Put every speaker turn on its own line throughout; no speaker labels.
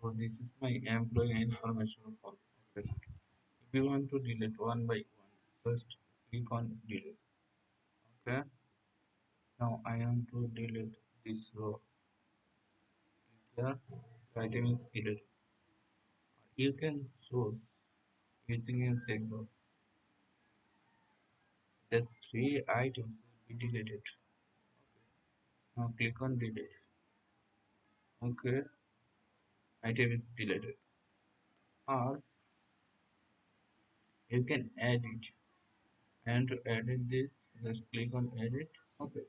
So this is my employee information form. Okay. If you want to delete one by one, first click on delete. Okay. Now I am to delete this row. Here, the item is deleted. You can choose using a checkbox. These three items will be deleted. Now click on delete. Okay, item is deleted. Or you can edit. And to edit this, just click on edit. Okay,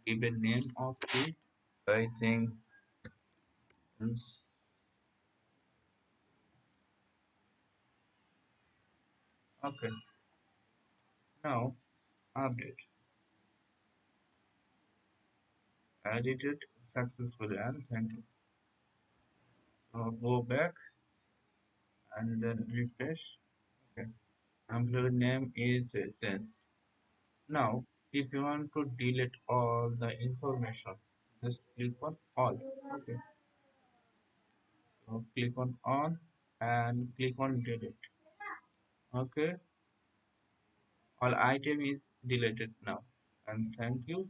give a name of it. I think it's okay. Now update. Edited successfully and thank you. So go back and then refresh. Okay, employee name is changed. Now, if you want to delete all the information, just click on all. Okay, so click on all and click on delete. Okay, all item is deleted now. And thank you.